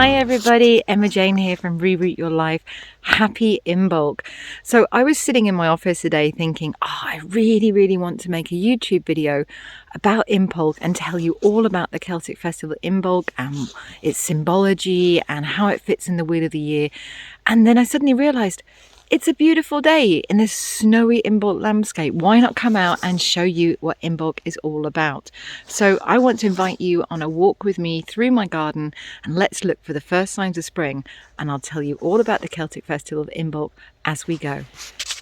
Hi everybody, Emma Jane here from Reroot Your Life. Happy Imbolc. So I was sitting in my office today thinking, I really want to make a YouTube video about Imbolc and tell you all about the Celtic festival Imbolc and its symbology and how it fits in the Wheel of the Year. And then I suddenly realised it's a beautiful day in this snowy Imbolc landscape. Why not come out and show you what Imbolc is all about? So I want to invite you on a walk with me through my garden and let's look for the first signs of spring, and I'll tell you all about the Celtic festival of Imbolc as we go.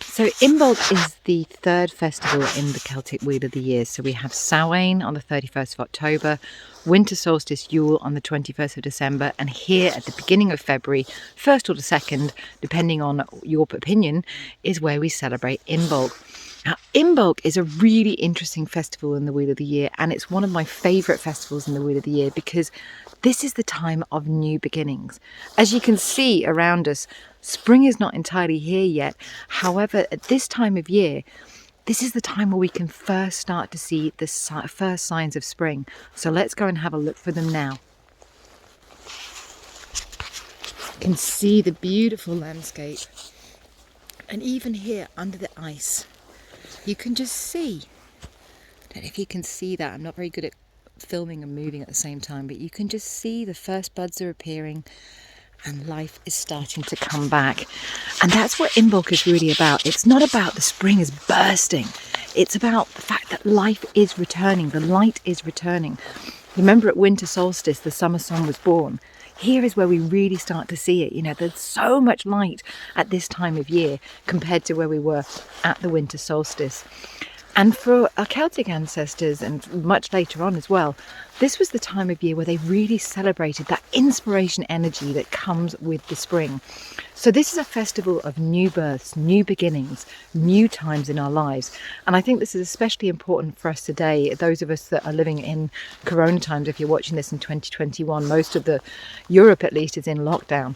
So Imbolc is the third festival in the Celtic Wheel of the Year. So we have Samhain on the 31st of October, Winter Solstice Yule on the 21st of December, and here at the beginning of February, 1st or the 2nd, depending on your opinion, is where we celebrate Imbolc. Now, Imbolc is a really interesting festival in the Wheel of the Year, and it's one of my favourite festivals in the Wheel of the Year because this is the time of new beginnings. As you can see around us, spring is not entirely here yet. However, at this time of year, this is the time where we can first start to see the first signs of spring. So let's go and have a look for them now. You can see the beautiful landscape. And even here under the ice, you can just see. I don't know if you can see that. I'm not very good at filming and moving at the same time, but you can just see the first buds are appearing and life is starting to come back. And that's what Imbolc is really about. It's not about the spring is bursting. It's about the fact that life is returning. The light is returning. Remember at winter solstice, the summer sun was born. Here is where we really start to see it. You know, there's so much light at this time of year compared to where we were at the winter solstice. And for our Celtic ancestors, and much later on as well, this was the time of year where they really celebrated that inspiration energy that comes with the spring. So this is a festival of new births, new beginnings, new times in our lives. And I think this is especially important for us today, those of us that are living in Corona times. If you're watching this in 2021, most of the Europe at least is in lockdown.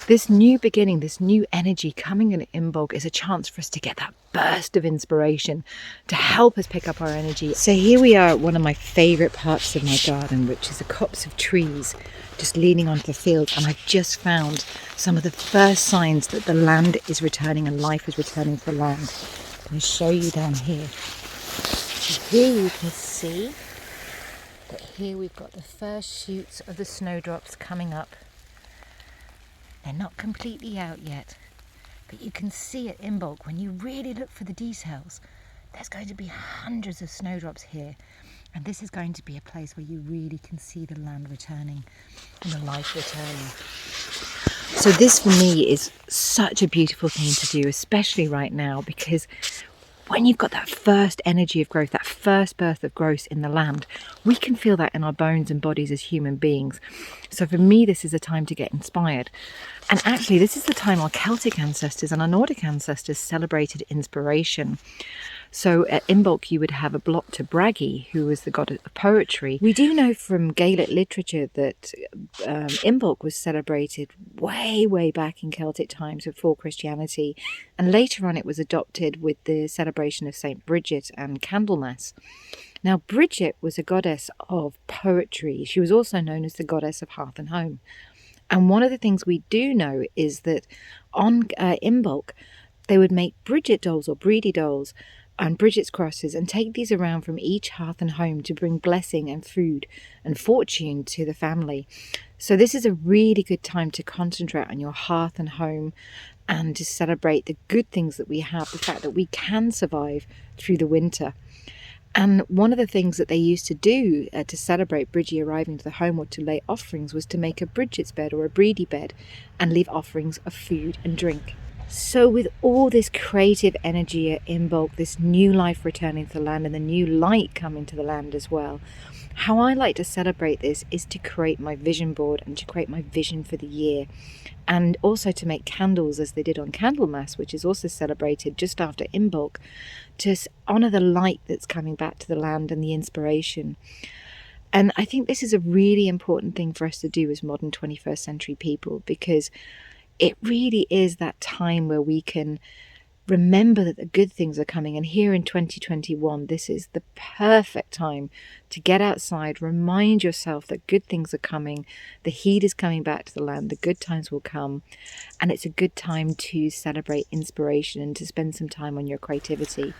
This new beginning, this new energy coming in Imbolc is a chance for us to get that burst of inspiration to help us pick up our energy. So here we are at one of my favourite parts of my garden, which is the copse of trees just leaning onto the field, and I've just found some of the first signs that the land is returning and life is returning for land. I'm going to show you down here. So here you can see that here we've got the first shoots of the snowdrops coming up. They're not completely out yet, but you can see at Imbolc, when you really look for the details, there's going to be hundreds of snowdrops here. And this is going to be a place where you really can see the land returning and the life returning. So this for me is such a beautiful thing to do, especially right now, because when you've got that first energy of growth, that first birth of growth in the land, we can feel that in our bones and bodies as human beings. So for me, this is a time to get inspired. And actually, this is the time our Celtic ancestors and our Nordic ancestors celebrated inspiration. So at Imbolc, you would have a block to Bragi, who was the god of poetry. We do know from Gaelic literature that Imbolc was celebrated way back in Celtic times before Christianity. And later on, it was adopted with the celebration of St. Bridget and Candlemas. Now, Bridget was a goddess of poetry. She was also known as the goddess of hearth and home. And one of the things we do know is that on Imbolc, they would make Bridget dolls or Breedy dolls and Bridget's crosses and take these around from each hearth and home to bring blessing and food and fortune to the family. So this is a really good time to concentrate on your hearth and home and to celebrate the good things that we have, the fact that we can survive through the winter. And one of the things that they used to do to celebrate Bridgie arriving to the home or to lay offerings was to make a Bridget's bed or a Breedy bed and leave offerings of food and drink. So with all this creative energy at Imbolc, this new life returning to the land and the new light coming to the land as well, how I like to celebrate this is to create my vision board and to create my vision for the year. And also to make candles as they did on Candlemas, which is also celebrated just after Imbolc, to honour the light that's coming back to the land and the inspiration. And I think this is a really important thing for us to do as modern 21st century people, because it really is that time where we can remember that the good things are coming. And here in 2021, this is the perfect time to get outside, remind yourself that good things are coming, the heat is coming back to the land, the good times will come, and it's a good time to celebrate inspiration and to spend some time on your creativity.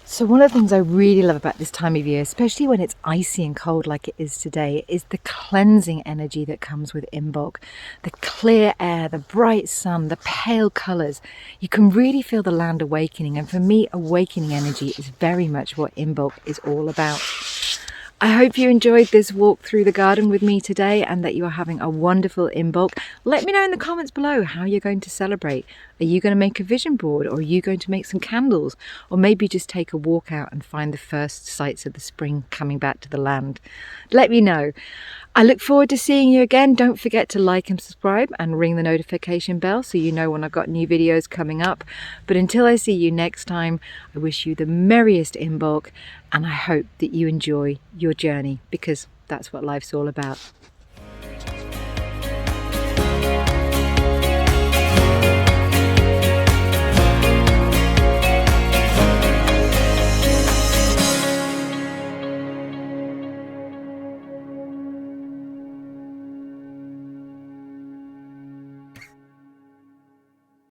So one of the things I really love about this time of year, especially when it's icy and cold like it is today, is the cleansing energy that comes with Imbolc. The clear air, the bright sun, the pale colours. You can really feel the land awakening, and for me, awakening energy is very much what Imbolc is all about. I hope you enjoyed this walk through the garden with me today and that you are having a wonderful Imbolc. Let me know in the comments below how you're going to celebrate. Are you going to make a vision board, or are you going to make some candles, or maybe just take a walk out and find the first sights of the spring coming back to the land? Let me know. I look forward to seeing you again. Don't forget to like and subscribe and ring the notification bell so you know when I've got new videos coming up. But until I see you next time, I wish you the merriest Imbolc, and I hope that you enjoy your journey, because that's what life's all about.